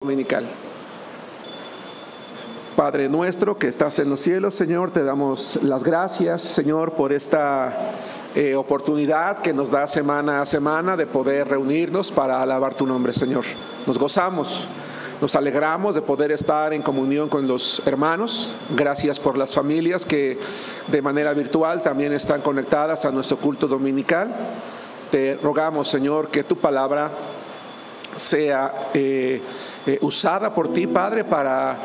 Dominical. Padre nuestro que estás en los cielos, Señor, te damos las gracias, Señor, por esta oportunidad que nos da semana a semana de poder reunirnos para alabar tu nombre, Señor. Nos gozamos, nos alegramos de poder estar en comunión con los hermanos. Gracias por las familias que de manera virtual también están conectadas a nuestro culto dominical. Te rogamos, Señor, que tu palabra sea usada por ti, Padre, para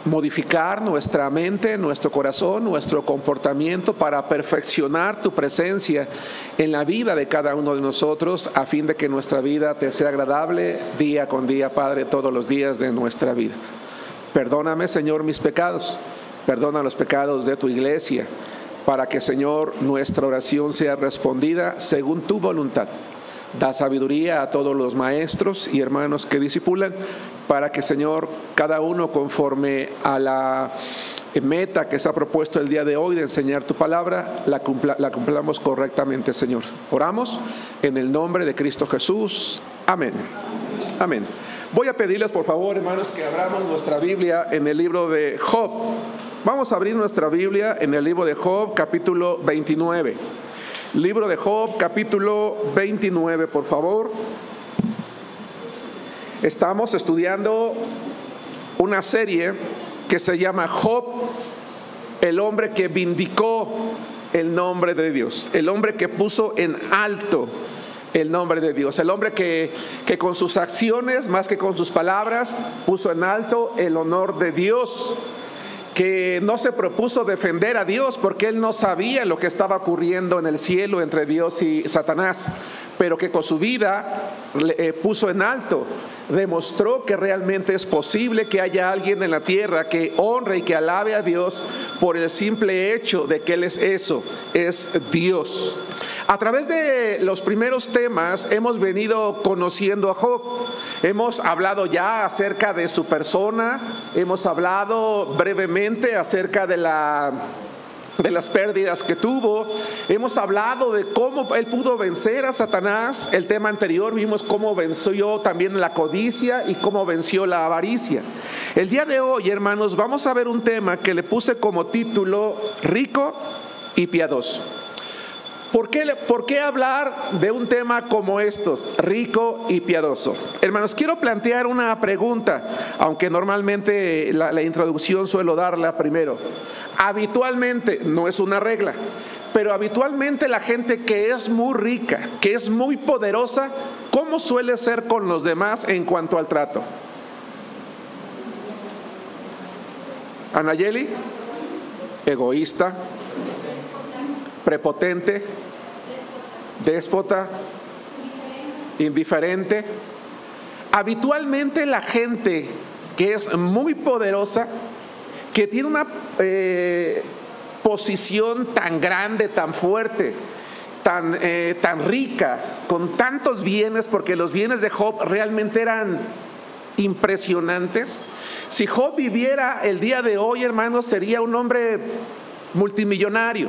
modificar nuestra mente, nuestro corazón, nuestro comportamiento, para perfeccionar tu presencia en la vida de cada uno de nosotros, a fin de que nuestra vida te sea agradable día con día, Padre, todos los días de nuestra vida. Perdóname, Señor, mis pecados, perdona los pecados de tu iglesia, para que, Señor, nuestra oración sea respondida según tu voluntad. Da sabiduría a todos los maestros y hermanos que discipulan, para que, Señor, cada uno conforme a la meta que se ha propuesto el día de hoy de enseñar tu palabra, la cumplamos correctamente, Señor. Oramos en el nombre de Cristo Jesús. Amén. Amén. Voy a pedirles, por favor, hermanos, que abramos nuestra Biblia en el libro de Job. Vamos a abrir nuestra Biblia en el libro de Job, capítulo 29. Libro de Job, capítulo 29, por favor. Estamos estudiando una serie que se llama Job, el hombre que vindicó el nombre de Dios, el hombre que puso en alto el nombre de Dios, el hombre que con sus acciones, más que con sus palabras, puso en alto el honor de Dios, que no se propuso defender a Dios porque él no sabía lo que estaba ocurriendo en el cielo entre Dios y Satanás, pero que con su vida puso en alto, demostró que realmente es posible que haya alguien en la tierra que honre y que alabe a Dios por el simple hecho de que Él es eso, es Dios. A través de los primeros temas hemos venido conociendo a Job. Hemos hablado ya acerca de su persona, hemos hablado brevemente acerca de las pérdidas que tuvo, hemos hablado de cómo él pudo vencer a Satanás. El tema anterior vimos cómo venció también la codicia y cómo venció la avaricia. El día de hoy, hermanos, vamos a ver un tema que le puse como título rico y piadoso. ¿Por qué hablar de un tema como estos, rico y piadoso? Hermanos, quiero plantear una pregunta, aunque normalmente la introducción suelo darla primero. Habitualmente, no es una regla, pero habitualmente la gente que es muy rica, que es muy poderosa, ¿cómo suele ser con los demás en cuanto al trato? Anayeli, egoísta, prepotente, déspota, indiferente. Habitualmente la gente que es muy poderosa, que tiene una posición tan grande, tan fuerte, tan rica, con tantos bienes, porque los bienes de Job realmente eran impresionantes. Si Job viviera el día de hoy, hermanos, sería un hombre multimillonario.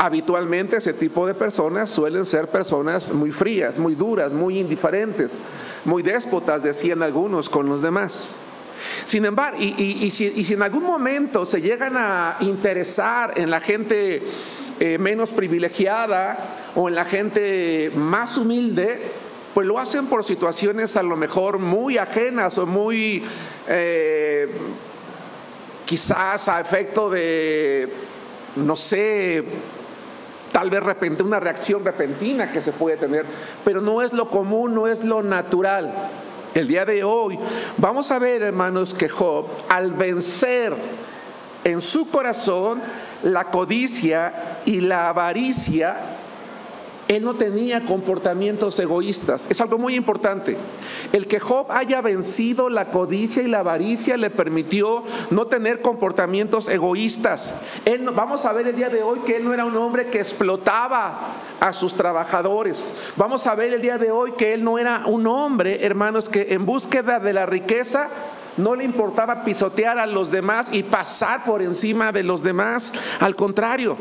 Habitualmente ese tipo de personas suelen ser personas muy frías, muy duras, muy indiferentes, muy déspotas, decían algunos, con los demás. Sin embargo, si en algún momento se llegan a interesar en la gente menos privilegiada o en la gente más humilde, pues lo hacen por situaciones a lo mejor muy ajenas o muy quizás a efecto de, no sé, tal vez una reacción repentina que se puede tener, pero no es lo común, no es lo natural. El día de hoy vamos a ver, hermanos, que Job, al vencer en su corazón la codicia y la avaricia, él no tenía comportamientos egoístas. Es algo muy importante. El que Job haya vencido la codicia y la avaricia le permitió no tener comportamientos egoístas. Vamos a ver el día de hoy que él no era un hombre que explotaba a sus trabajadores. Vamos a ver el día de hoy que él no era un hombre, hermanos, que en búsqueda de la riqueza no le importaba pisotear a los demás y pasar por encima de los demás. Al contrario,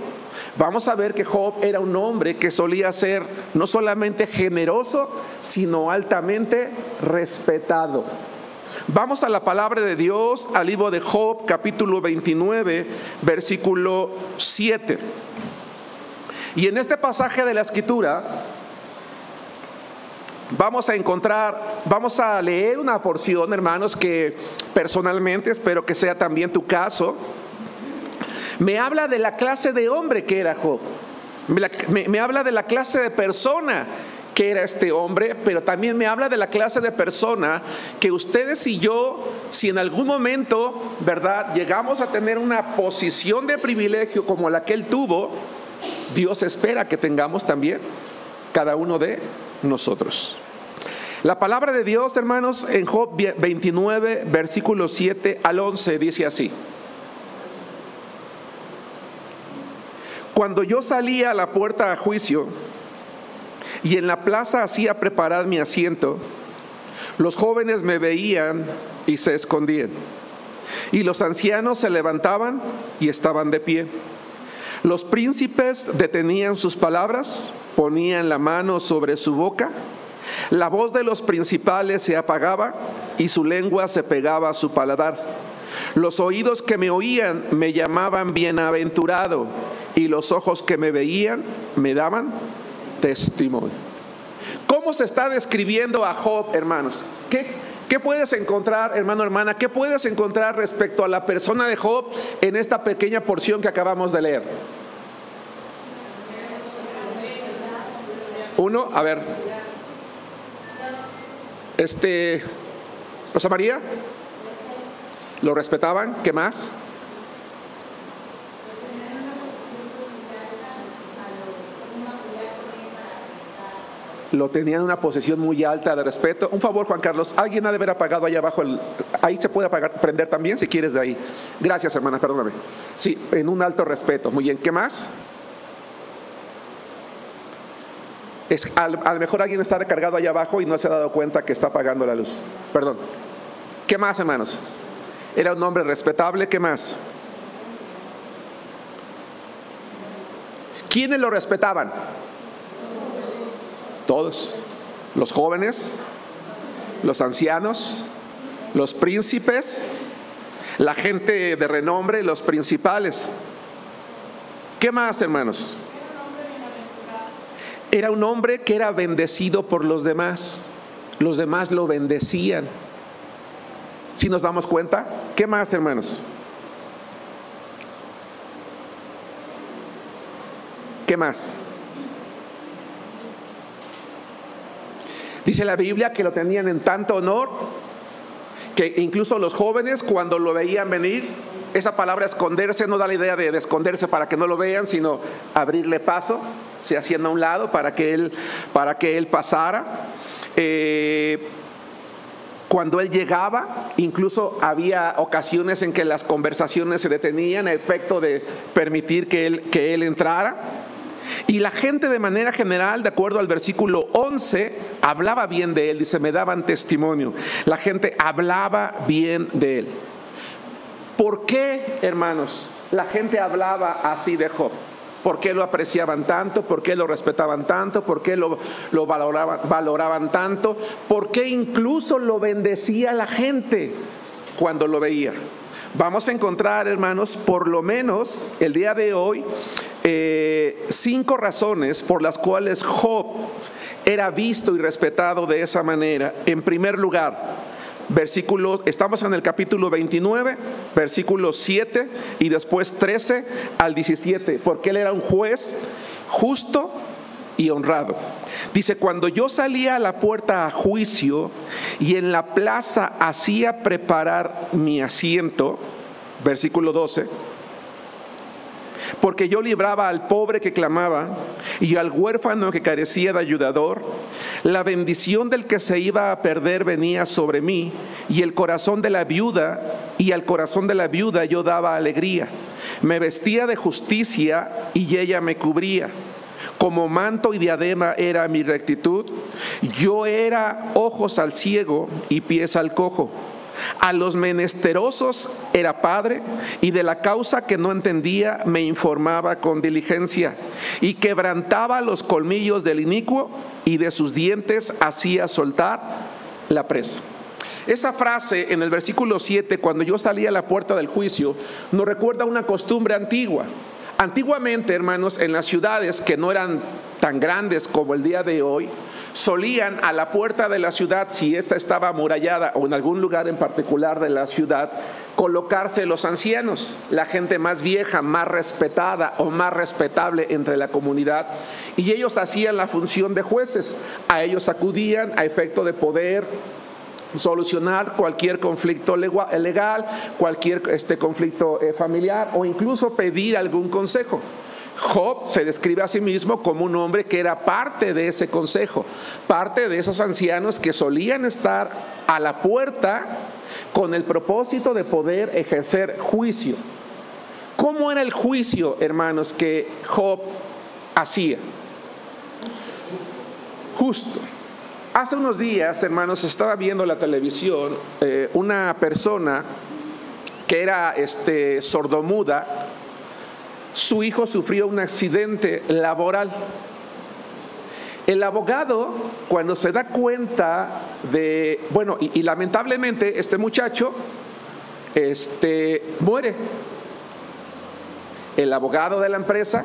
vamos a ver que Job era un hombre que solía ser no solamente generoso, sino altamente respetado. Vamos a la palabra de Dios, al libro de Job, capítulo 29, versículo 7. Y en este pasaje de la Escritura vamos a leer una porción, hermanos, que personalmente espero que sea también tu caso. Me habla de la clase de hombre que era Job. Me habla de la clase de persona que era este hombre, pero también me habla de la clase de persona que ustedes y yo, si en algún momento, ¿verdad?, llegamos a tener una posición de privilegio como la que él tuvo, Dios espera que tengamos también cada uno de nosotros. La palabra de Dios, hermanos, en Job 29, versículos 7 al 11, dice así: Cuando yo salía a la puerta a juicio y en la plaza hacía preparar mi asiento, los jóvenes me veían y se escondían, y los ancianos se levantaban y estaban de pie. Los príncipes detenían sus palabras, ponían la mano sobre su boca. La voz de los principales se apagaba y su lengua se pegaba a su paladar. Los oídos que me oían me llamaban bienaventurado, y los ojos que me veían me daban testimonio. ¿Cómo se está describiendo a Job, hermanos? ¿Qué puedes encontrar, hermano, hermana? ¿Qué puedes encontrar respecto a la persona de Job en esta pequeña porción que acabamos de leer? Uno, a ver. Rosa María. ¿Lo respetaban? ¿Qué más? Lo tenían en una posición muy alta de respeto. Un favor, Juan Carlos, alguien ha de haber apagado allá abajo. Ahí se puede prender también, si quieres, de ahí. Gracias, hermana, perdóname. Sí, en un alto respeto. Muy bien, ¿qué más? A lo mejor alguien está recargado allá abajo y no se ha dado cuenta que está apagando la luz. Perdón. ¿Qué más, hermanos? Era un hombre respetable. ¿Qué más? ¿Quiénes lo respetaban? Todos. Los jóvenes, los ancianos, los príncipes, la gente de renombre, los principales. ¿Qué más, hermanos? Era un hombre que era bendecido por los demás. Los demás lo bendecían. ¿Sí nos damos cuenta? ¿Qué más, hermanos? ¿Qué más? Dice la Biblia que lo tenían en tanto honor que incluso los jóvenes, cuando lo veían venir, esa palabra esconderse no da la idea de esconderse para que no lo vean, sino abrirle paso, se hacían a un lado para que él pasara. Cuando él llegaba, incluso había ocasiones en que las conversaciones se detenían a efecto de permitir que él entrara. Y la gente, de manera general, de acuerdo al versículo 11, hablaba bien de él. Dice, me daban testimonio. La gente hablaba bien de él. ¿Por qué, hermanos, la gente hablaba así de Job? ¿Por qué lo apreciaban tanto? ¿Por qué lo respetaban tanto? ¿Por qué lo valoraban tanto? ¿Por qué incluso lo bendecía la gente cuando lo veía? Vamos a encontrar, hermanos, por lo menos el día de hoy, 5 razones por las cuales Job era visto y respetado de esa manera. En primer lugar, estamos en el capítulo 29, versículos 7 y después 13 al 17, porque él era un juez justo y honrado. Dice, cuando yo salía a la puerta a juicio y en la plaza hacía preparar mi asiento, versículo 12, porque yo libraba al pobre que clamaba y al huérfano que carecía de ayudador, la bendición del que se iba a perder venía sobre mí, y al corazón de la viuda yo daba alegría. Me vestía de justicia y ella me cubría. Como manto y diadema era mi rectitud. Yo era ojos al ciego y pies al cojo. A los menesterosos era padre, y de la causa que no entendía me informaba con diligencia, y quebrantaba los colmillos del inicuo, y de sus dientes hacía soltar la presa. Esa frase en el versículo 7, cuando yo salí a la puerta del juicio, nos recuerda una costumbre antigua. Antiguamente, hermanos, en las ciudades que no eran tan grandes como el día de hoy, solían a la puerta de la ciudad, si ésta estaba amurallada o en algún lugar en particular de la ciudad, colocarse los ancianos, la gente más vieja, más respetada o más respetable entre la comunidad, y ellos hacían la función de jueces. A ellos acudían a efecto de poder solucionar cualquier conflicto legal, cualquier conflicto familiar, o incluso pedir algún consejo. Job se describe a sí mismo como un hombre que era parte de ese consejo, parte de esos ancianos que solían estar a la puerta con el propósito de poder ejercer juicio. ¿Cómo era el juicio, hermanos, que Job hacía? Justo. Hace unos días, hermanos, estaba viendo la televisión una persona que era sordomuda. Su hijo sufrió un accidente laboral. El abogado, cuando se da cuenta de, y lamentablemente este muchacho muere. El abogado de la empresa,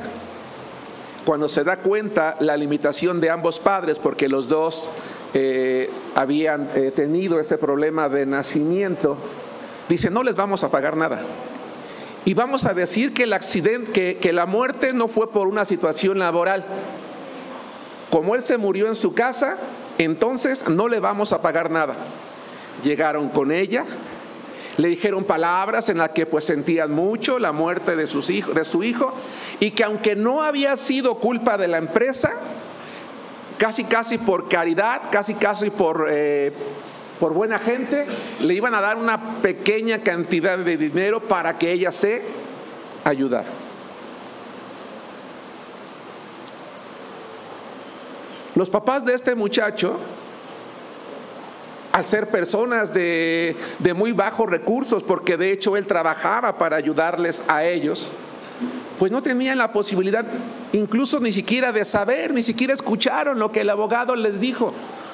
cuando se da cuenta la limitación de ambos padres, porque los dos habían tenido ese problema de nacimiento, dice: no les vamos a pagar nada. Y vamos a decir que el accidente, que la muerte no fue por una situación laboral. Como él se murió en su casa, entonces no le vamos a pagar nada. Llegaron con ella, le dijeron palabras en las que pues sentían mucho la muerte de su hijo, y que aunque no había sido culpa de la empresa, casi por caridad, casi por buena gente, le iban a dar una pequeña cantidad de dinero para que ella se ayudara. Los papás de este muchacho, al ser personas de muy bajos recursos, porque de hecho él trabajaba para ayudarles a ellos, pues no tenían la posibilidad incluso ni siquiera de saber, ni siquiera escucharon lo que el abogado les dijo,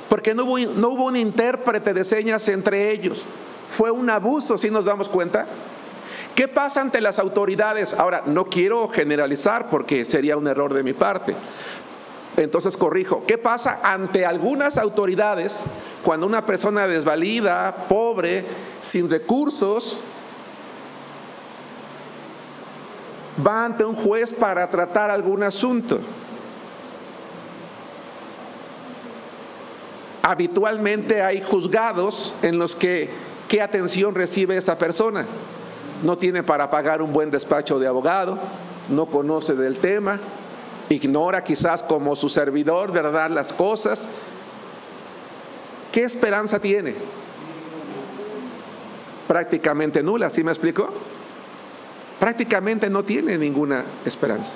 porque no hubo un intérprete de señas entre ellos. Fue un abuso, ¿sí nos damos cuenta? ¿Qué pasa ante las autoridades? Ahora, no quiero generalizar porque sería un error de mi parte. Entonces corrijo. ¿Qué pasa ante algunas autoridades cuando una persona desvalida, pobre, sin recursos, va ante un juez para tratar algún asunto? Habitualmente hay juzgados en los que ¿qué atención recibe esa persona? No tiene para pagar un buen despacho de abogado, no conoce del tema, ignora quizás como su servidor, ¿verdad?, las cosas. ¿Qué esperanza tiene? Prácticamente nula, ¿sí me explico? Prácticamente no tiene ninguna esperanza.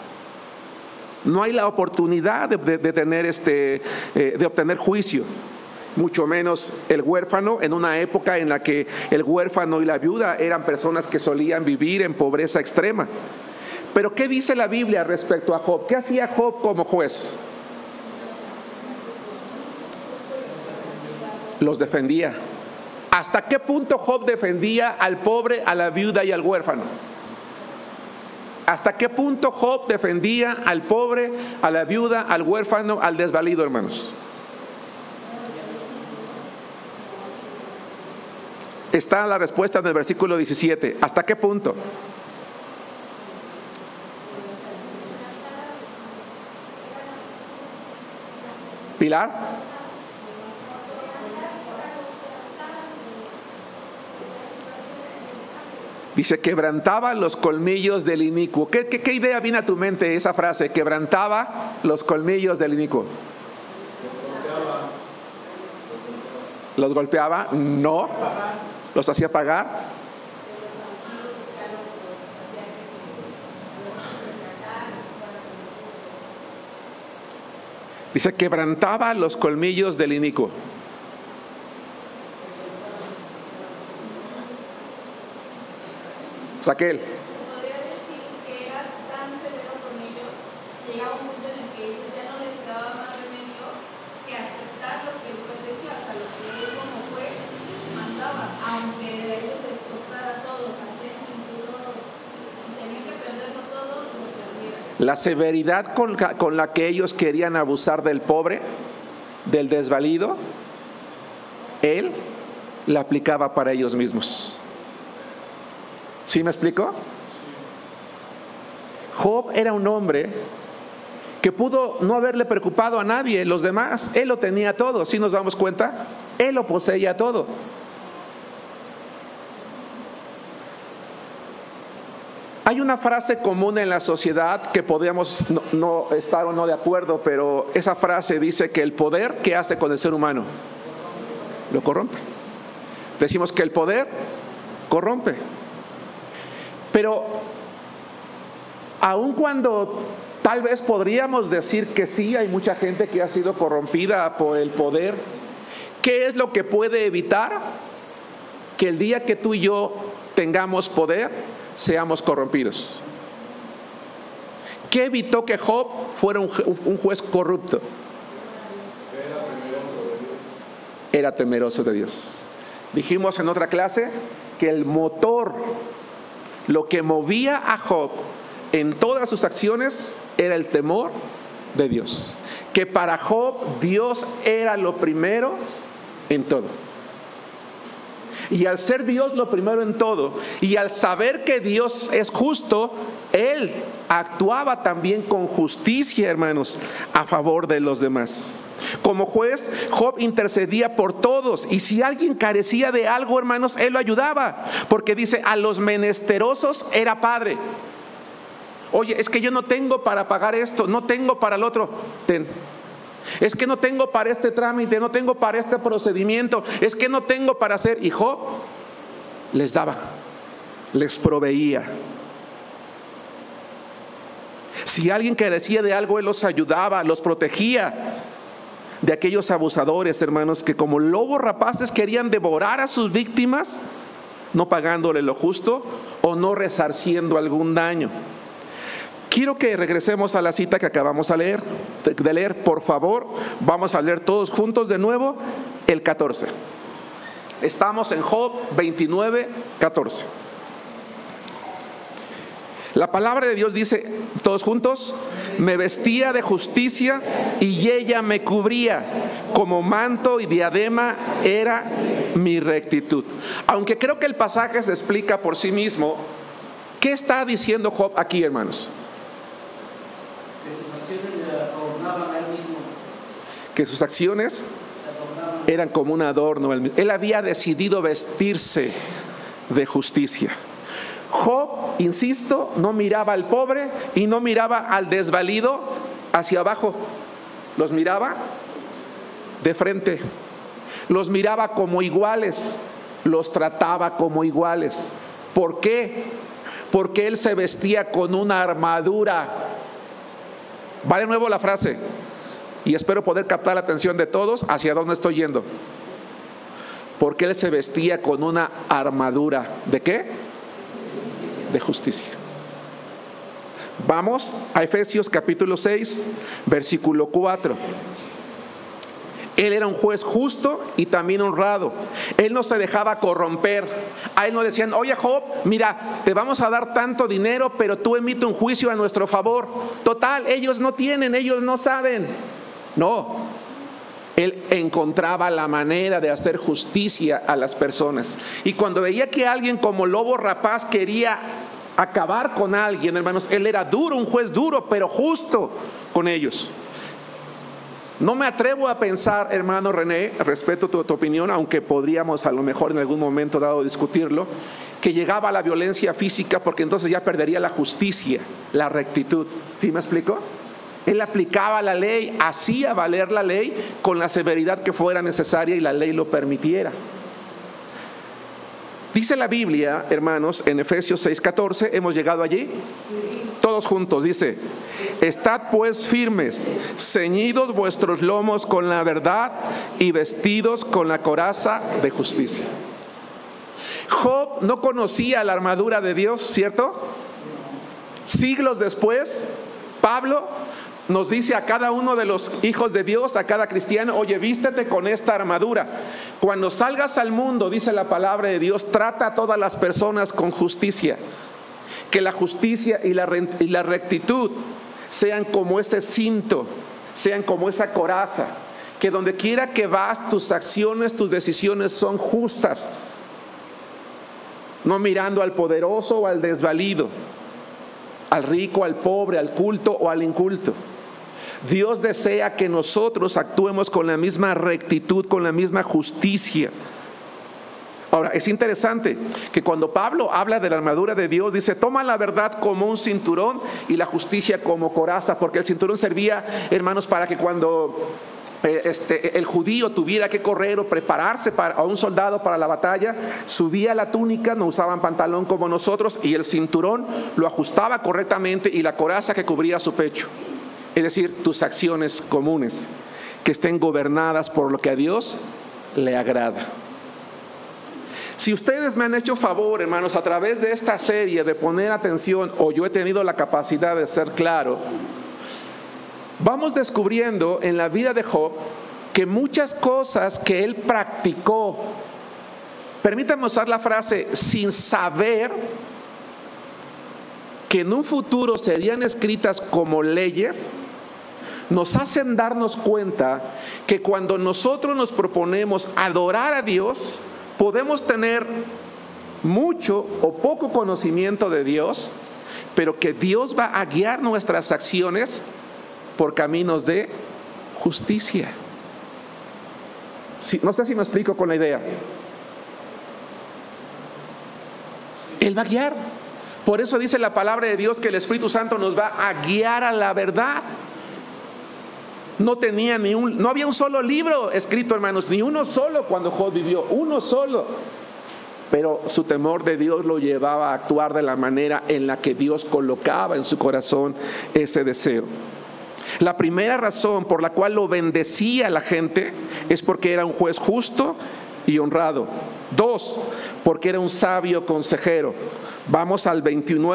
No hay la oportunidad de tener de obtener juicio. Mucho menos el huérfano, en una época en la que el huérfano y la viuda eran personas que solían vivir en pobreza extrema. Pero ¿qué dice la Biblia respecto a Job? ¿Qué hacía Job como juez? Los defendía. ¿Hasta qué punto Job defendía al pobre, a la viuda y al huérfano? ¿Hasta qué punto Job defendía al pobre, a la viuda, al huérfano, al desvalido, hermanos? Está la respuesta en el versículo 17. ¿Hasta qué punto? Pilar. Dice: quebrantaba los colmillos del inicuo. ¿Qué idea viene a tu mente esa frase? Quebrantaba los colmillos del inicuo. ¿Los golpeaba? No. ¿Los hacía pagar? Dice: quebrantaba los colmillos del inicuo. Raquel. Se podría decir que era tan severo con ellos, llegaba un punto en el que ellos ya no les quedaba más remedio que aceptar lo que el juez decía, o sea, lo que él como juez mandaba, aunque a ellos les costara a todos hacer, incluso si tenían que perderlo todo, lo perdieran. La severidad con la que ellos querían abusar del pobre, del desvalido, él la aplicaba para ellos mismos. ¿Sí me explico? Job era un hombre que pudo no haberle preocupado a nadie, los demás. Él lo tenía todo, ¿sí nos damos cuenta? Él lo poseía todo. Hay una frase común en la sociedad que podríamos no estar o no de acuerdo, pero esa frase dice que el poder, ¿qué hace con el ser humano? Lo corrompe. Decimos que el poder corrompe. Pero aun cuando tal vez podríamos decir que sí, hay mucha gente que ha sido corrompida por el poder, ¿qué es lo que puede evitar que el día que tú y yo tengamos poder, seamos corrompidos? ¿Qué evitó que Job fuera un juez corrupto? Era temeroso de Dios. Dijimos en otra clase que el motor, lo que movía a Job en todas sus acciones, era el temor de Dios. Que para Job Dios era lo primero en todo. Y al ser Dios lo primero en todo, y al saber que Dios es justo, él actuaba también con justicia, hermanos, a favor de los demás. Como juez, Job intercedía por todos, y si alguien carecía de algo, hermanos, él lo ayudaba, porque dice, a los menesterosos era padre. Oye, es que yo no tengo para pagar esto, no tengo para el otro. Ten. Es que no tengo para este trámite, no tengo para este procedimiento, es que no tengo para hacer. Y Job les daba, les proveía. Si alguien carecía de algo, él los ayudaba, los protegía de aquellos abusadores, hermanos, que como lobos rapaces querían devorar a sus víctimas, no pagándole lo justo o no resarciendo algún daño. Quiero que regresemos a la cita que acabamos de leer. Por favor, vamos a leer todos juntos de nuevo el 14. Estamos en Job 29, 14. La palabra de Dios dice, todos juntos, me vestía de justicia y ella me cubría, como manto y diadema era mi rectitud. Aunque creo que el pasaje se explica por sí mismo, ¿qué está diciendo Job aquí, hermanos? Que sus acciones eran como un adorno. Él había decidido vestirse de justicia. Job, insisto, no miraba al pobre y no miraba al desvalido hacia abajo. Los miraba de frente. Los miraba como iguales. Los trataba como iguales. ¿Por qué? Porque él se vestía con una armadura. Va de nuevo la frase. Y espero poder captar la atención de todos hacia dónde estoy yendo. Porque él se vestía con una armadura. ¿De qué? De justicia. Vamos a Efesios capítulo 6, versículo 4. Él era un juez justo y también honrado. Él no se dejaba corromper. A él no decían, oye Job, mira, te vamos a dar tanto dinero, pero tú emite un juicio a nuestro favor. Total, ellos no tienen, ellos no saben. No, él encontraba la manera de hacer justicia a las personas. Y cuando veía que alguien como lobo rapaz quería acabar con alguien, hermanos, él era duro, un juez duro, pero justo con ellos. No me atrevo a pensar, hermano René, respeto tu opinión, aunque podríamos a lo mejor en algún momento dado discutirlo, que llegaba a la violencia física, porque entonces ya perdería la justicia, la rectitud. ¿Sí me explico? Él aplicaba la ley, hacía valer la ley con la severidad que fuera necesaria y la ley lo permitiera. Dice la Biblia, hermanos, en Efesios 6:14, ¿hemos llegado allí? Todos juntos, dice, estad pues firmes, ceñidos vuestros lomos con la verdad y vestidos con la coraza de justicia. Job no conocía la armadura de Dios, ¿cierto? Siglos después, Pablo nos dice a cada uno de los hijos de Dios, a cada cristiano: oye, vístete con esta armadura. Cuando salgas al mundo, dice la palabra de Dios, trata a todas las personas con justicia. Que la justicia y la rectitud sean como ese cinto, sean como esa coraza. Que donde quiera que vas, tus acciones, tus decisiones son justas. No mirando al poderoso o al desvalido, al rico, al pobre, al culto o al inculto. Dios desea que nosotros actuemos con la misma rectitud, con la misma justicia. Ahora, es interesante que cuando Pablo habla de la armadura de Dios, dice: toma la verdad como un cinturón y la justicia como coraza, porque el cinturón servía, hermanos, para que cuando el judío tuviera que correr o prepararse a un soldado para la batalla, subía la túnica, no usaban pantalón como nosotros, y el cinturón lo ajustaba correctamente, y la coraza que cubría su pecho. Es decir, tus acciones comunes, que estén gobernadas por lo que a Dios le agrada. Si ustedes me han hecho favor, hermanos, a través de esta serie de poner atención, o yo he tenido la capacidad de ser claro, vamos descubriendo en la vida de Job que muchas cosas que él practicó, permítanme usar la frase, sin saber que en un futuro serían escritas como leyes, nos hacen darnos cuenta que cuando nosotros nos proponemos adorar a Dios, podemos tener mucho o poco conocimiento de Dios, pero que Dios va a guiar nuestras acciones por caminos de justicia. Sí, no sé si me explico con la idea. Él va a guiar. Por eso dice la palabra de Dios que el Espíritu Santo nos va a guiar a la verdad. No había un solo libro escrito, hermanos, ni uno solo cuando Job vivió, uno solo. Pero su temor de Dios lo llevaba a actuar de la manera en la que Dios colocaba en su corazón ese deseo. La primera razón por la cual lo bendecía la gente es porque era un juez justo y honrado. 2, porque era un sabio consejero. Vamos al 21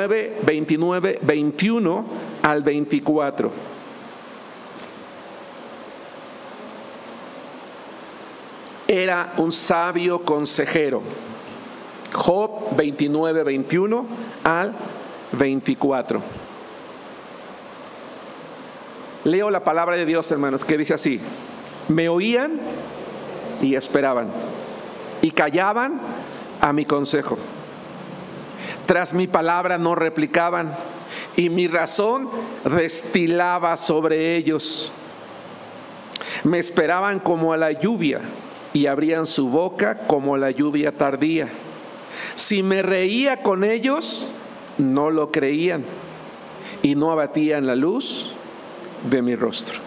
al 24. Era un sabio consejero. Job 29, 21 al 24. Leo la palabra de Dios, hermanos, que dice así: me oían y esperaban, y callaban a mi consejo. Tras mi palabra no replicaban, y mi razón destilaba sobre ellos. Me esperaban como a la lluvia, y abrían su boca como la lluvia tardía. Si me reía con ellos, no lo creían, y no abatían la luz de mi rostro.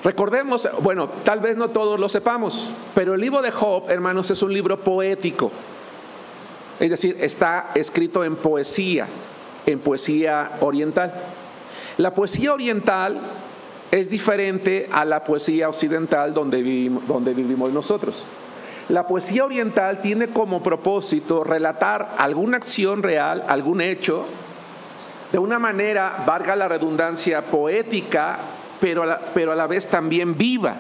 Recordemos, bueno, tal vez no todos lo sepamos, pero el libro de Job, hermanos, es un libro poético. Es decir, está escrito en poesía oriental. La poesía oriental es diferente a la poesía occidental donde vivimos nosotros. La poesía oriental tiene como propósito relatar alguna acción real, algún hecho, de una manera, valga la redundancia, poética, pero a la vez también viva.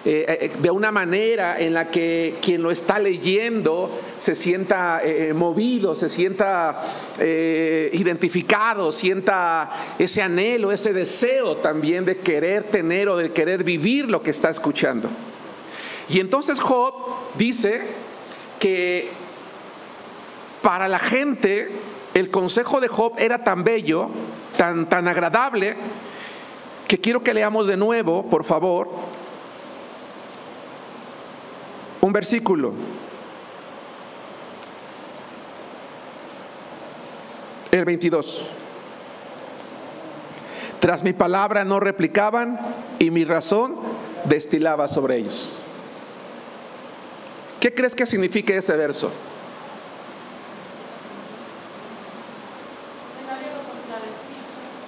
De una manera en la que quien lo está leyendo se sienta movido, se sienta identificado, sienta ese anhelo, ese deseo también de querer tener o de querer vivir lo que está escuchando. Y entonces Job dice que para la gente el consejo de Job era tan bello, tan agradable, que quiero que leamos de nuevo, por favor, un versículo. El 22. Tras mi palabra no replicaban, y mi razón destilaba sobre ellos. ¿Qué crees que significa ese verso?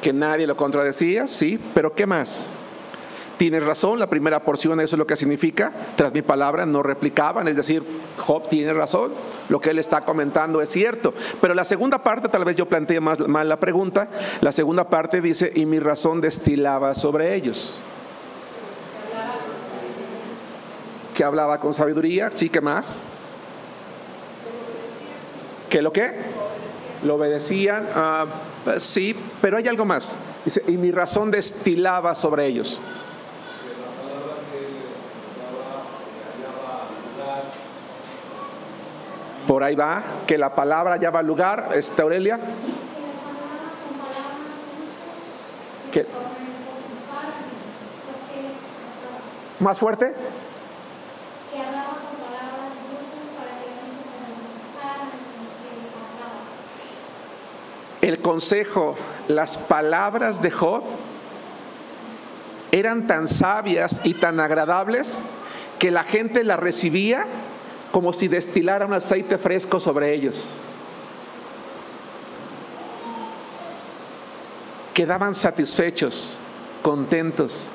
Que nadie lo contradecía, sí, pero ¿qué más? Tienes razón, la primera porción, eso es lo que significa. Tras mi palabra no replicaban, es decir, Job tiene razón, lo que él está comentando es cierto. Pero la segunda parte, tal vez yo planteé mal la pregunta. La segunda parte dice, y mi razón destilaba sobre ellos. Que hablaba con sabiduría, sí, ¿qué más? ¿Qué lo qué? Lo obedecían, sí, pero hay algo más. Dice, y mi razón destilaba sobre ellos. Por ahí va, que la palabra ya va al lugar, Aurelia. ¿Qué? ¿Más fuerte? El consejo, las palabras de Job eran tan sabias y tan agradables que la gente las recibía como si destilara un aceite fresco sobre ellos. Quedaban satisfechos, contentos.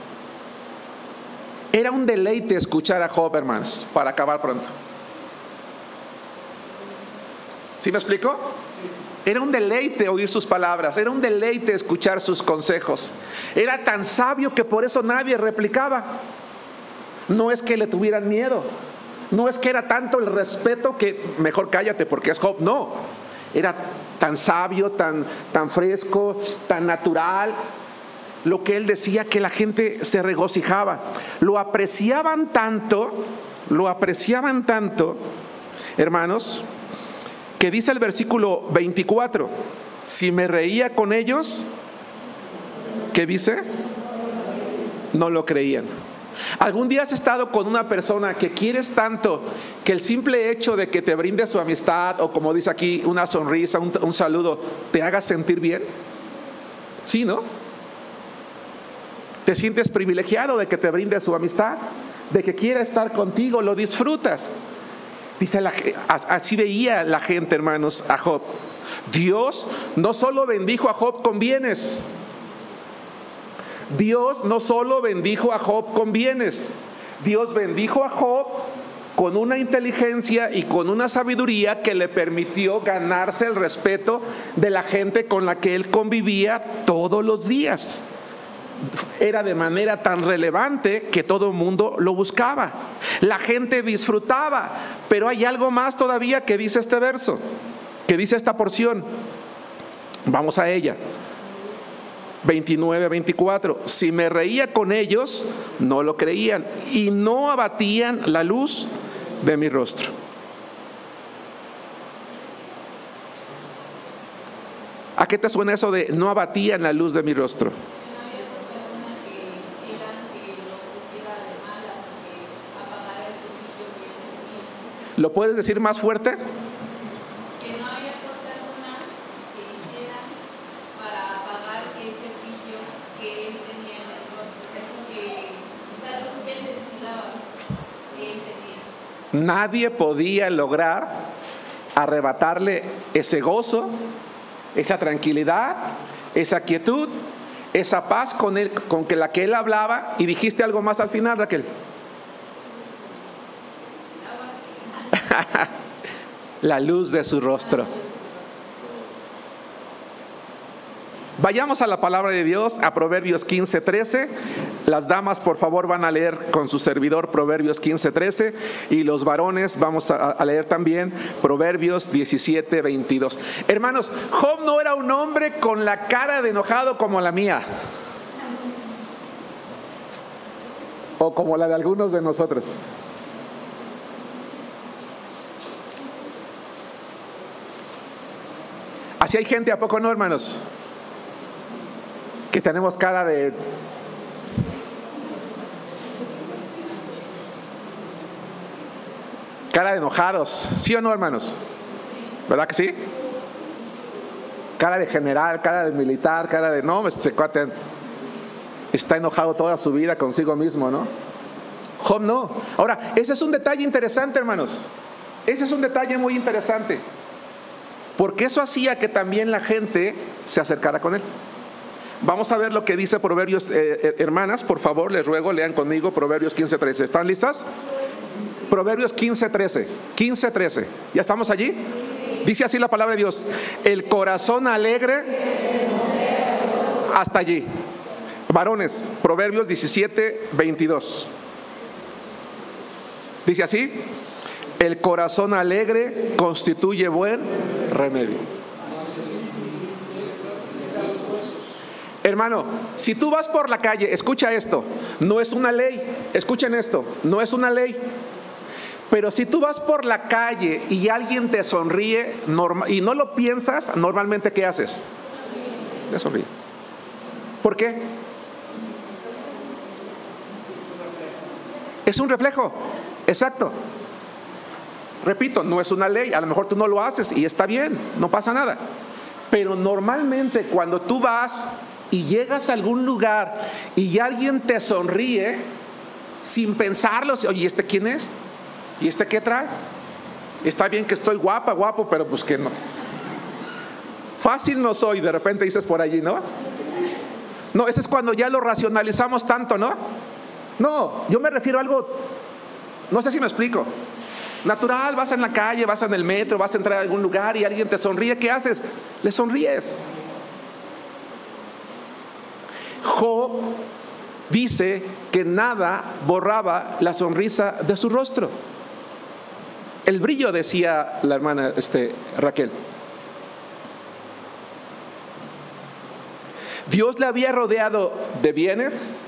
Era un deleite escuchar a Job, hermanos, para acabar pronto. ¿Sí me explico? Era un deleite oír sus palabras, era un deleite escuchar sus consejos. Era tan sabio que por eso nadie replicaba. No es que le tuvieran miedo, no es que era tanto el respeto que mejor cállate porque es Job, no. Era tan sabio, tan fresco, tan natural, lo que él decía, que la gente se regocijaba. Lo apreciaban tanto, hermanos, que dice el versículo 24, si me reía con ellos, ¿qué dice? No lo creían. ¿Algún día has estado con una persona que quieres tanto que el simple hecho de que te brinde su amistad, o como dice aquí, una sonrisa, un saludo, te haga sentir bien? Sí, ¿no? Te sientes privilegiado de que te brinde su amistad, de que quiera estar contigo, lo disfrutas. Dice así veía la gente, hermanos, a Job. Dios no solo bendijo a Job con bienes. Dios no solo bendijo a Job con bienes. Dios bendijo a Job con una inteligencia y con una sabiduría que le permitió ganarse el respeto de la gente con la que él convivía todos los días. Era de manera tan relevante que todo el mundo lo buscaba. La gente disfrutaba. Pero hay algo más todavía que dice este verso, que dice esta porción. Vamos a ella. 29-24. Si me reía con ellos, no lo creían y no abatían la luz de mi rostro. ¿A qué te suena eso de no abatían la luz de mi rostro? ¿Lo puedes decir más fuerte? Que no había cosa alguna que hicieran para apagar ese brillo que él tenía en el rostro. Eso que, esa luz que él destilaba, que él tenía. Nadie podía lograr arrebatarle ese gozo, esa tranquilidad, esa quietud, esa paz con la que él hablaba. Y dijiste algo más al final, Raquel. La luz de su rostro. Vayamos a la palabra de Dios, a Proverbios 15:13. Las damas, por favor, van a leer con su servidor Proverbios 15:13, y los varones vamos a leer también Proverbios 17:22. Hermanos, Job no era un hombre con la cara de enojado como la mía, o como la de algunos de nosotros. Así hay gente, ¿a poco no, hermanos? Que tenemos cara de... cara de enojados, ¿sí o no, hermanos? ¿Verdad que sí? Cara de general, cara de militar, cara de... no, este cuate está enojado toda su vida consigo mismo, ¿no? Job no. Ahora, ese es un detalle interesante, hermanos. Ese es un detalle muy interesante, porque eso hacía que también la gente se acercara con él. Vamos a ver lo que dice Proverbios, hermanas, por favor, les ruego, lean conmigo Proverbios 15:13. ¿Están listas? Proverbios 15:13. 15:13. ¿Ya estamos allí? Dice así la palabra de Dios: el corazón alegre, hasta allí. Varones, Proverbios 17:22. Dice así: el corazón alegre constituye buen remedio. Hermano, si tú vas por la calle, escucha esto, no es una ley, escuchen esto, no es una ley. Pero si tú vas por la calle y alguien te sonríe y no lo piensas, normalmente ¿qué haces? Le sonríes. ¿Por qué? Es un reflejo, exacto. Repito, no es una ley, a lo mejor tú no lo haces y está bien, no pasa nada. Pero normalmente cuando tú vas y llegas a algún lugar y alguien te sonríe, sin pensarlo, oye, ¿este quién es? ¿Y este qué trae? Está bien que estoy guapo, pero pues que no. Fácil no soy, de repente dices por allí, ¿no? No, eso es cuando ya lo racionalizamos tanto, ¿no? No, yo me refiero a algo, no sé si me explico. Natural, vas en la calle, vas en el metro, vas a entrar a algún lugar y alguien te sonríe, ¿qué haces? Le sonríes. Job dice que nada borraba la sonrisa de su rostro. El brillo, decía la hermana Raquel. Dios le había rodeado de bienes,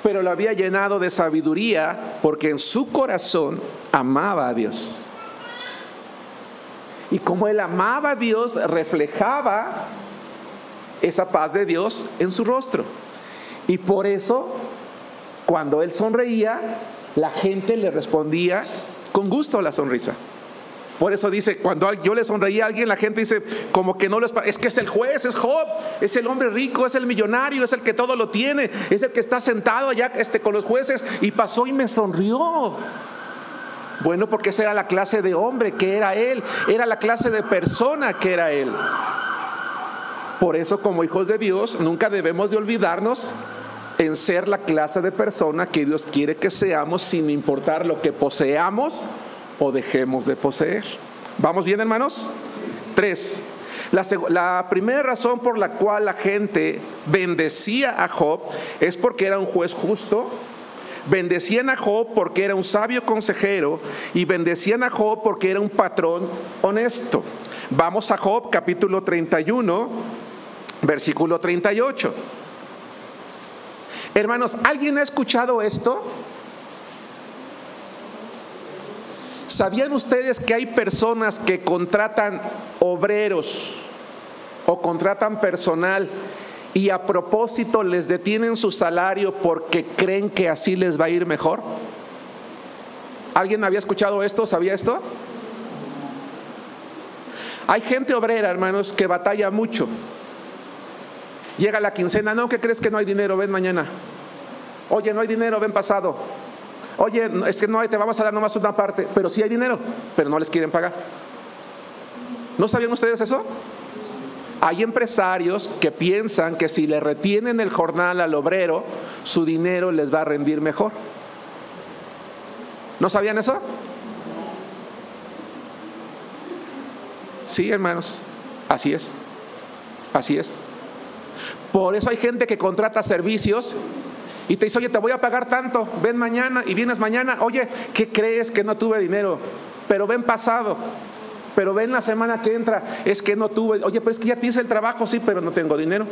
pero lo había llenado de sabiduría, porque en su corazón amaba a Dios. Y como él amaba a Dios, reflejaba esa paz de Dios en su rostro. Y por eso, cuando él sonreía, la gente le respondía con gusto a la sonrisa. Por eso dice, cuando yo le sonreía a alguien, la gente dice, como que no les es que es el juez, es Job, es el hombre rico, es el millonario, es el que todo lo tiene, es el que está sentado allá con los jueces y pasó y me sonrió. Bueno, porque esa era la clase de hombre que era él, era la clase de persona que era él. Por eso, como hijos de Dios, nunca debemos de olvidarnos en ser la clase de persona que Dios quiere que seamos, sin importar lo que poseamos o dejemos de poseer. ¿Vamos bien, hermanos? 3. La primera razón por la cual la gente bendecía a Job es porque era un juez justo. Bendecían a Job porque era un sabio consejero, y bendecían a Job porque era un patrón honesto. Vamos a Job capítulo 31, versículo 38. Hermanos, ¿alguien ha escuchado esto? ¿Sabían ustedes que hay personas que contratan obreros o contratan personal y a propósito les detienen su salario porque creen que así les va a ir mejor? ¿Alguien había escuchado esto? ¿Sabía esto? Hay gente obrera, hermanos, que batalla mucho. Llega la quincena, no, ¿qué crees? Que no hay dinero, ven mañana. Oye, no hay dinero, ven pasado. Oye, es que no hay, te vamos a dar nomás una parte. Pero sí hay dinero, pero no les quieren pagar. ¿No sabían ustedes eso? Hay empresarios que piensan que si le retienen el jornal al obrero, su dinero les va a rendir mejor. ¿No sabían eso? Sí, hermanos, así es. Así es. Por eso hay gente que contrata servicios y te dice, oye, te voy a pagar tanto, ven mañana, y vienes mañana, oye, ¿qué crees? Que no tuve dinero, pero ven pasado, pero ven la semana que entra, es que no tuve, oye, pero es que ya te hice el trabajo, sí, pero no tengo dinero.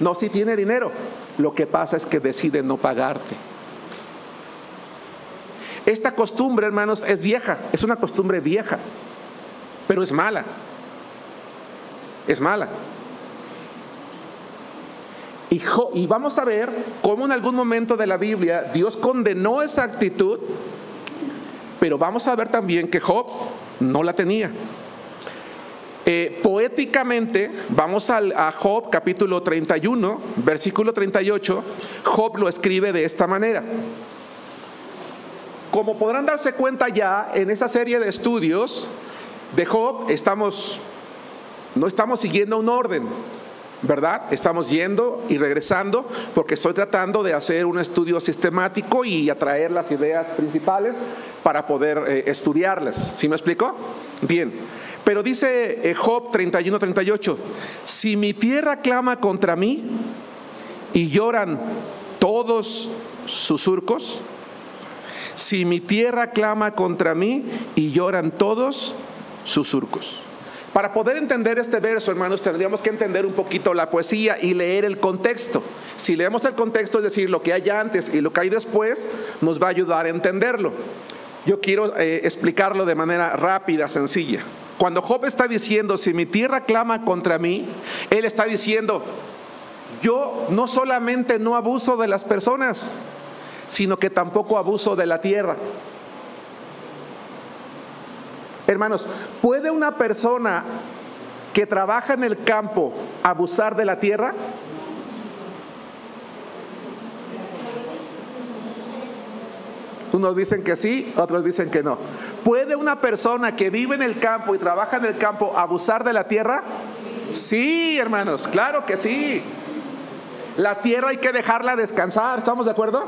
No, sí tiene dinero, lo que pasa es que decide no pagarte. Esta costumbre, hermanos, es vieja, es una costumbre vieja, pero es mala, es mala. Y vamos a ver cómo en algún momento de la Biblia Dios condenó esa actitud, pero vamos a ver también que Job no la tenía. Poéticamente, vamos a Job capítulo 31, versículo 38. Job lo escribe de esta manera. Como podrán darse cuenta ya, en esa serie de estudios de Job no estamos siguiendo un orden. ¿verdad? Estamos yendo y regresando porque estoy tratando de hacer un estudio sistemático y atraer las ideas principales para poder estudiarlas. ¿Sí me explico? Bien. Pero dice Job 31:38, si mi tierra clama contra mí y lloran todos sus surcos, si mi tierra clama contra mí y lloran todos sus surcos. Para poder entender este verso, hermanos, tendríamos que entender un poquito la poesía y leer el contexto. Si leemos el contexto, es decir, lo que hay antes y lo que hay después, nos va a ayudar a entenderlo. Yo quiero explicarlo de manera rápida, sencilla. Cuando Job está diciendo, si mi tierra clama contra mí, él está diciendo, yo no solamente no abuso de las personas, sino que tampoco abuso de la tierra. Hermanos, ¿puede una persona que trabaja en el campo abusar de la tierra? Unos dicen que sí, otros dicen que no. ¿Puede una persona que vive en el campo y trabaja en el campo abusar de la tierra? Sí, hermanos, claro que sí. La tierra hay que dejarla descansar, ¿estamos de acuerdo?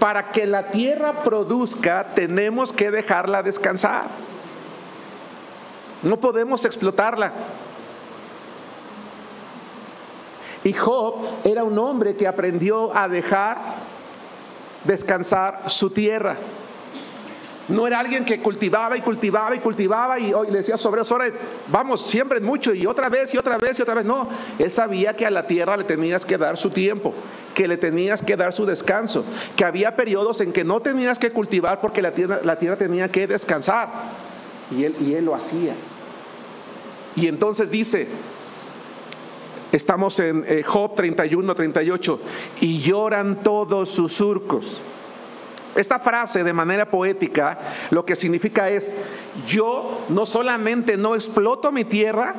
Para que la tierra produzca, tenemos que dejarla descansar. No podemos explotarla. Y Job era un hombre que aprendió a dejar descansar su tierra. No era alguien que cultivaba y cultivaba y cultivaba y hoy le decía sobre eso, vamos, siembren mucho y otra vez y otra vez y otra vez. No, él sabía que a la tierra le tenías que dar su tiempo, que le tenías que dar su descanso, que había periodos en que no tenías que cultivar porque la tierra tenía que descansar. Y él lo hacía. Y entonces dice, estamos en Job 31:38, y lloran todos sus surcos. Esta frase, de manera poética, lo que significa es, yo no solamente no exploto mi tierra,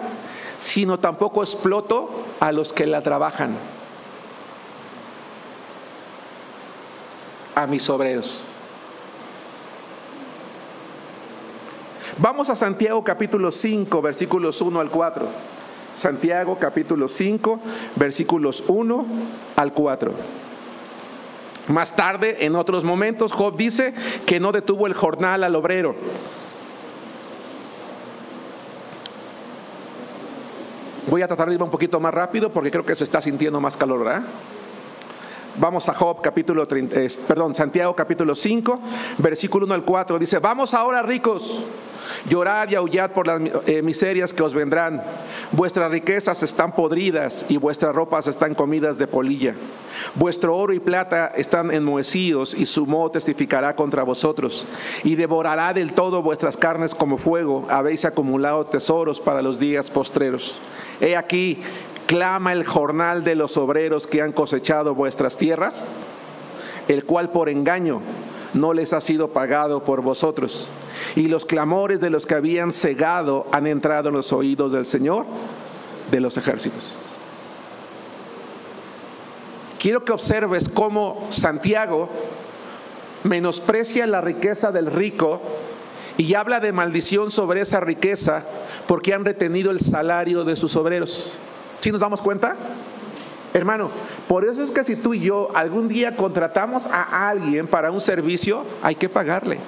sino tampoco exploto a los que la trabajan, a mis obreros. Vamos a Santiago capítulo 5, versículos 1 al 4. Santiago capítulo 5, versículos 1 al 4. Más tarde, en otros momentos, Job dice que no detuvo el jornal al obrero. Voy a tratar de ir un poquito más rápido porque creo que se está sintiendo más calor, ¿verdad? Vamos a Santiago capítulo 5, versículo 1 al 4. Dice, vamos ahora, ricos, llorad y aullad por las miserias que os vendrán. Vuestras riquezas están podridas y vuestras ropas están comidas de polilla. Vuestro oro y plata están enmohecidos y su moho testificará contra vosotros. Y devorará del todo vuestras carnes como fuego. Habéis acumulado tesoros para los días postreros. He aquí, clama el jornal de los obreros que han cosechado vuestras tierras, el cual por engaño no les ha sido pagado por vosotros. Y los clamores de los que habían cegado han entrado en los oídos del Señor de los ejércitos. Quiero que observes cómo Santiago menosprecia la riqueza del rico y habla de maldición sobre esa riqueza porque han retenido el salario de sus obreros. ¿Sí nos damos cuenta? Hermano, por eso es que si tú y yo algún día contratamos a alguien para un servicio, hay que pagarle.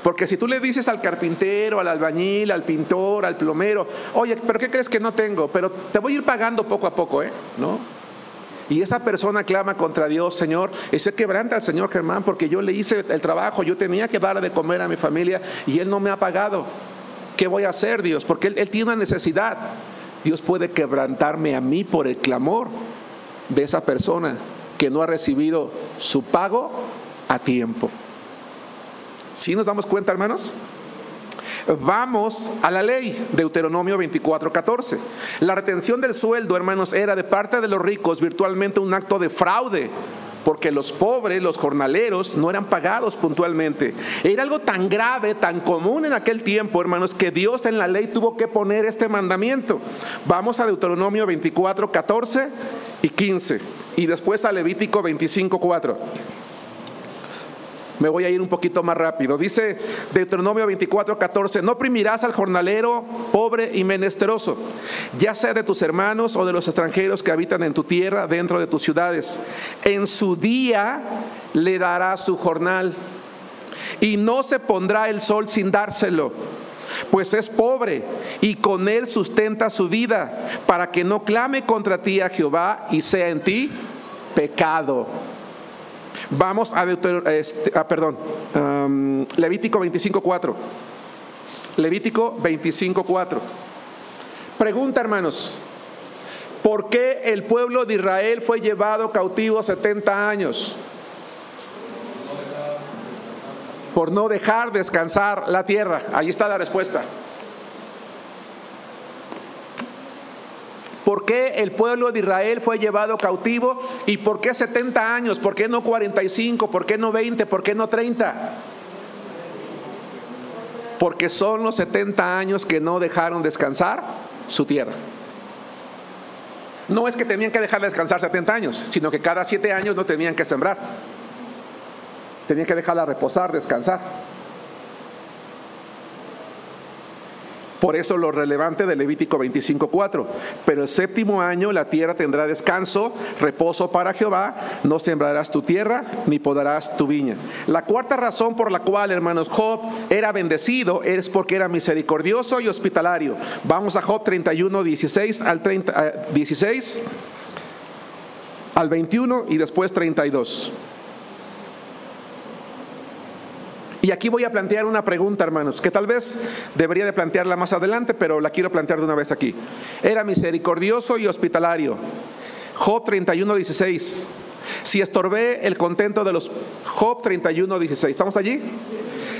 Porque si tú le dices al carpintero, al albañil, al pintor, al plomero, oye, ¿pero qué crees que no tengo? Pero te voy a ir pagando poco a poco, ¿no? Y esa persona clama contra Dios, Señor, y se quebranta al Señor Germán porque yo le hice el trabajo, yo tenía que darle de comer a mi familia y Él no me ha pagado. ¿Qué voy a hacer, Dios? Porque Él tiene una necesidad. Dios puede quebrantarme a mí por el clamor de esa persona que no ha recibido su pago a tiempo. ¿Sí nos damos cuenta, hermanos? Vamos a la ley, Deuteronomio 24:14. La retención del sueldo, hermanos, era de parte de los ricos virtualmente un acto de fraude, porque los pobres, los jornaleros, no eran pagados puntualmente. Era algo tan grave, tan común en aquel tiempo, hermanos, que Dios en la ley tuvo que poner este mandamiento. Vamos a Deuteronomio 24:14 y 15, y después a Levítico 25:4. Me voy a ir un poquito más rápido. Dice Deuteronomio 24:14: no oprimirás al jornalero, pobre y menesteroso, ya sea de tus hermanos o de los extranjeros que habitan en tu tierra, dentro de tus ciudades. En su día le darás su jornal, y no se pondrá el sol sin dárselo, pues es pobre, y con él sustenta su vida, para que no clame contra ti a Jehová y sea en ti pecado. Vamos a Levítico 25:4. Levítico 25:4. Pregunta, hermanos: ¿por qué el pueblo de Israel fue llevado cautivo 70 años? Por no dejar descansar la tierra. Ahí está la respuesta. ¿Por qué el pueblo de Israel fue llevado cautivo? ¿Y por qué 70 años? ¿Por qué no 45? ¿Por qué no 20? ¿Por qué no 30? Porque son los 70 años que no dejaron descansar su tierra. No es que tenían que dejar descansar 70 años, sino que cada 7 años no tenían que sembrar. Tenían que dejarla reposar, descansar. Por eso lo relevante de Levítico 25:4. Pero el 7º año la tierra tendrá descanso, reposo para Jehová. No sembrarás tu tierra, ni podarás tu viña. La cuarta razón por la cual, hermanos, Job era bendecido es porque era misericordioso y hospitalario. Vamos a Job 31:16 al 21 y después 32. Y aquí voy a plantear una pregunta, hermanos, que tal vez debería de plantearla más adelante, pero la quiero plantear de una vez aquí. Era misericordioso y hospitalario. Job 31:16. Si estorbé el contento de los... Job 31:16. ¿Estamos allí?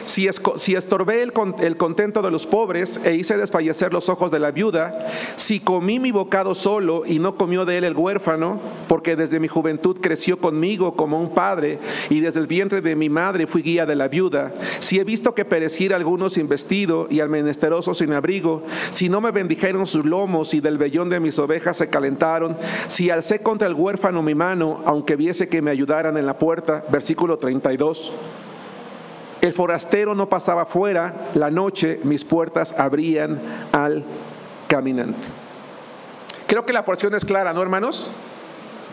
Si estorbé el contento de los pobres e hice desfallecer los ojos de la viuda, si comí mi bocado solo y no comió de él el huérfano, porque desde mi juventud creció conmigo como un padre y desde el vientre de mi madre fui guía de la viuda, si he visto que pereciera alguno sin vestido y al menesteroso sin abrigo, si no me bendijeron sus lomos y del vellón de mis ovejas se calentaron, si alcé contra el huérfano mi mano, aunque viese que me ayudaran en la puerta. Versículo 32. El forastero no pasaba fuera, la noche mis puertas abrían al caminante. Creo que la porción es clara, ¿no, hermanos?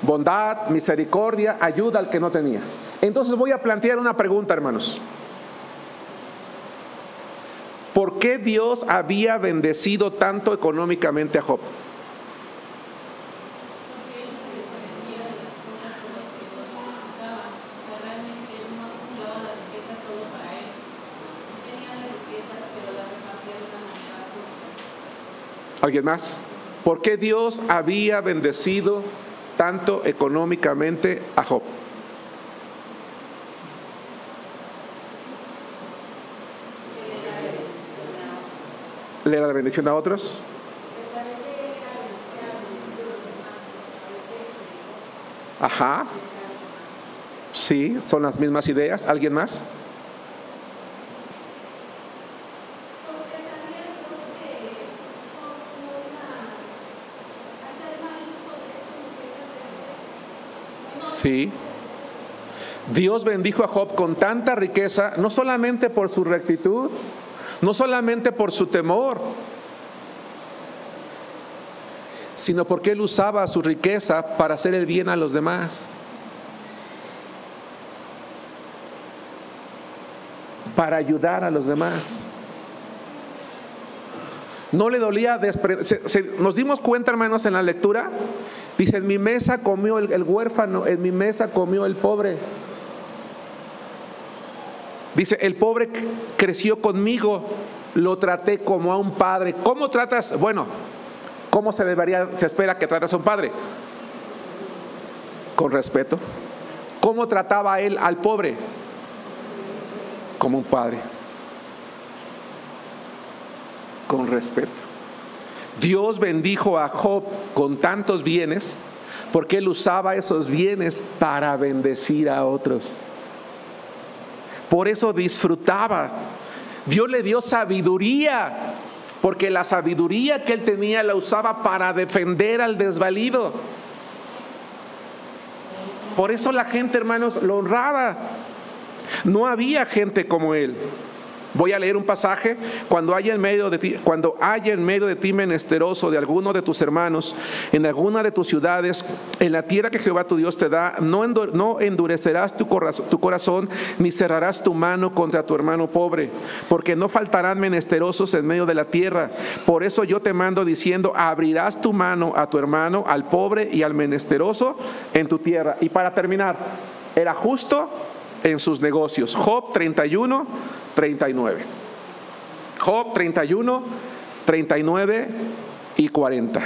Bondad, misericordia, ayuda al que no tenía. Entonces voy a plantear una pregunta, hermanos. ¿Por qué Dios había bendecido tanto económicamente a Job? ¿Alguien más? ¿Por qué Dios había bendecido tanto económicamente a Job? ¿Le da la bendición a otros? Ajá. Sí, son las mismas ideas. ¿Alguien más? Sí. Dios bendijo a Job con tanta riqueza, no solamente por su rectitud, no solamente por su temor, sino porque él usaba su riqueza para hacer el bien a los demás, para ayudar a los demás. No le dolía nos dimos cuenta, hermanos, en la lectura. Dice: en mi mesa comió el huérfano, en mi mesa comió el pobre. Dice: el pobre creció conmigo, lo traté como a un padre. ¿Cómo tratas? Bueno, ¿cómo se espera que tratas a un padre? Con respeto. ¿Cómo trataba él al pobre? Como un padre. Con respeto. Dios bendijo a Job con tantos bienes porque él usaba esos bienes para bendecir a otros. Por eso disfrutaba. Dios le dio sabiduría, porque la sabiduría que él tenía la usaba para defender al desvalido. Por eso la gente, hermanos, lo honraba. No había gente como él. Voy a leer un pasaje. Cuando haya en medio de ti menesteroso de alguno de tus hermanos, en alguna de tus ciudades, en la tierra que Jehová tu Dios te da, no endurecerás tu corazón, ni cerrarás tu mano contra tu hermano pobre, porque no faltarán menesterosos en medio de la tierra. Por eso yo te mando diciendo, abrirás tu mano a tu hermano, al pobre y al menesteroso en tu tierra. Y para terminar, era justo en sus negocios. Job 31, 39. Job 31, 39 y 40.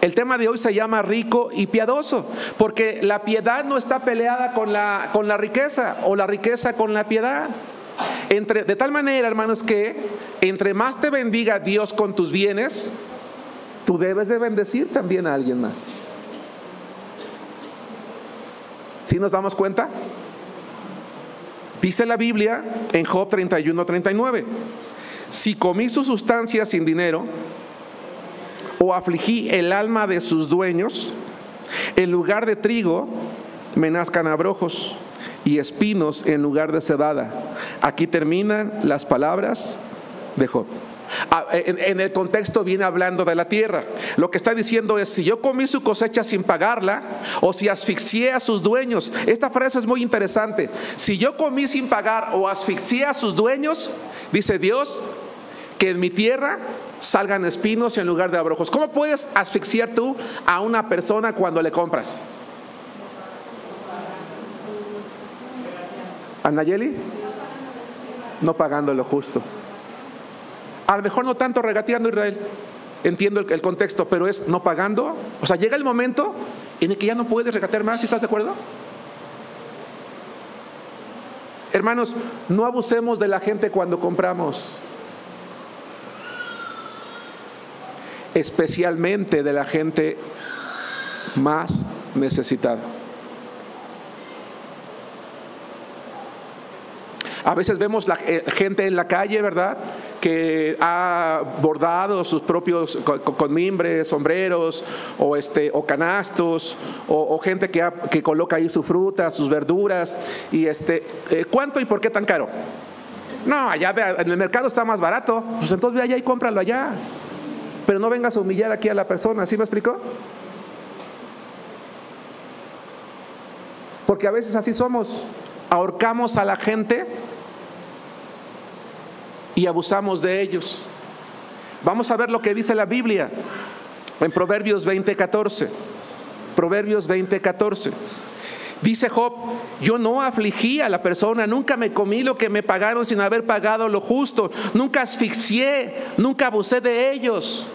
El tema de hoy se llama rico y piadoso, porque la piedad no está peleada con la riqueza, o la riqueza con la piedad. De tal manera, hermanos, que entre más te bendiga Dios con tus bienes, tú debes de bendecir también a alguien más. ¿Sí nos damos cuenta? Dice la Biblia en Job 31, 39: si comí su sustancia sin dinero, o afligí el alma de sus dueños, en lugar de trigo me nazcan abrojos, y espinos en lugar de cebada. Aquí terminan las palabras de Job. En el contexto viene hablando de la tierra. Lo que está diciendo es: si yo comí su cosecha sin pagarla, o si asfixié a sus dueños. Esta frase es muy interesante. Si yo comí sin pagar o asfixié a sus dueños, dice Dios, que en mi tierra salgan espinos en lugar de abrojos. ¿Cómo puedes asfixiar tú a una persona cuando le compras? ¿Anayeli? No pagando lo justo. A lo mejor no tanto regateando, Israel, entiendo el contexto, pero es no pagando. O sea, llega el momento en el que ya no puedes regatear más. ¿Sí estás de acuerdo? Hermanos, no abusemos de la gente cuando compramos, especialmente de la gente más necesitada. A veces vemos gente en la calle, ¿verdad?, que ha bordado sus propios con mimbres, sombreros, o canastos, o gente que coloca ahí su fruta, sus verduras, y ¿cuánto y por qué tan caro? No, allá en el mercado está más barato, pues entonces ve allá y cómpralo allá. Pero no vengas a humillar aquí a la persona. ¿Sí me explicó? Porque a veces así somos. Ahorcamos a la gente y abusamos de ellos. Vamos a ver lo que dice la Biblia en Proverbios 20:14. Proverbios 20:14. Dice Job: yo no afligí a la persona, nunca me comí lo que me pagaron sin haber pagado lo justo, nunca asfixié, nunca abusé de ellos.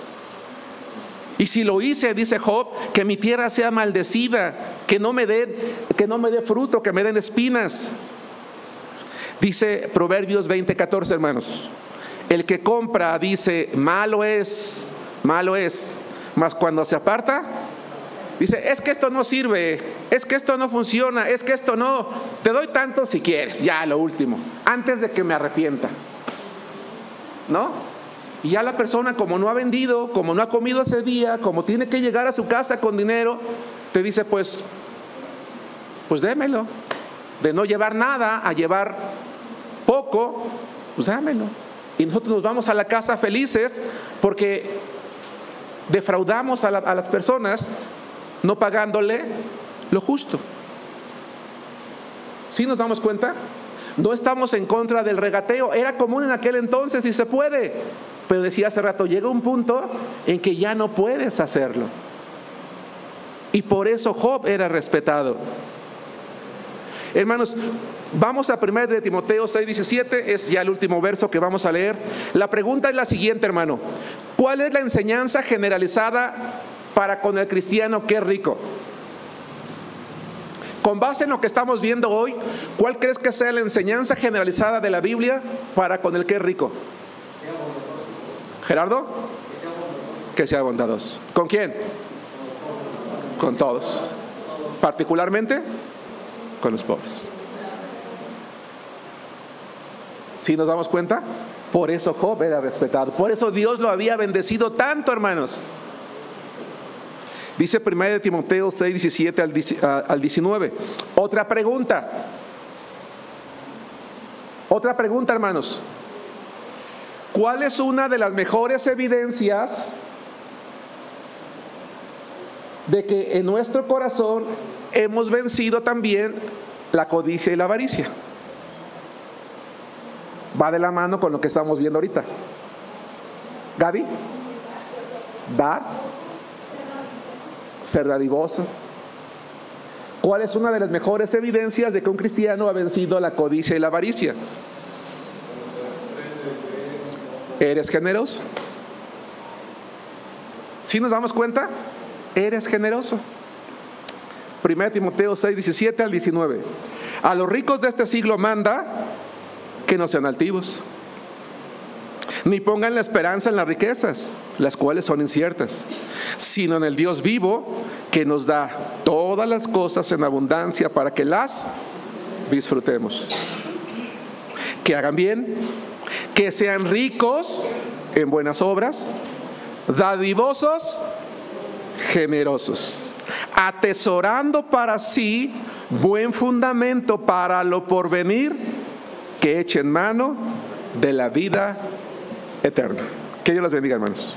Y si lo hice, dice Job, que mi tierra sea maldecida, que no me dé fruto, que me den espinas. Dice Proverbios 20:14, hermanos: el que compra, dice, malo es, mas cuando se aparta, dice, es que esto no sirve, es que esto no funciona, es que esto no, te doy tanto si quieres, ya lo último, antes de que me arrepienta, ¿no? Y ya la persona, como no ha vendido, como no ha comido ese día, como tiene que llegar a su casa con dinero, te dice, pues démelo. De no llevar nada a llevar poco, pues dámelo. Y nosotros nos vamos a la casa felices porque defraudamos a las personas no pagándole lo justo. ¿Sí nos damos cuenta? No estamos en contra del regateo. Era común en aquel entonces y se puede. Pero decía hace rato, llega un punto en que ya no puedes hacerlo. Y por eso Job era respetado. Hermanos, vamos a 1 de Timoteo 6:17, es ya el último verso que vamos a leer. La pregunta es la siguiente, hermano: ¿cuál es la enseñanza generalizada para con el cristiano que es rico? Con base en lo que estamos viendo hoy, ¿cuál crees que sea la enseñanza generalizada de la Biblia para con el que es rico? ¿Gerardo? Que sea bondadoso. ¿Con quién? Con todos. Particularmente con los pobres. ¿Sí nos damos cuenta? Por eso Job era respetado. Por eso Dios lo había bendecido tanto, hermanos. Dice 1 de Timoteo 6:17 al 19. Otra pregunta: Otra pregunta, hermanos. ¿Cuál es una de las mejores evidencias de que en nuestro corazón hemos vencido también la codicia y la avaricia? Va de la mano con lo que estamos viendo ahorita. Gaby, dar, ser dadivoso. ¿Cuál es una de las mejores evidencias de que un cristiano ha vencido la codicia y la avaricia? ¿Eres generoso? ¿Sí nos damos cuenta? ¿Eres generoso? 1 Timoteo 6, 17 al 19. A los ricos de este siglo manda que no sean altivos, ni pongan la esperanza en las riquezas, las cuales son inciertas, sino en el Dios vivo, que nos da todas las cosas en abundancia para que las disfrutemos. Que hagan bien, que sean ricos en buenas obras, dadivosos, generosos, atesorando para sí buen fundamento para lo porvenir, que echen mano de la vida eterna. Que Dios los bendiga, hermanos.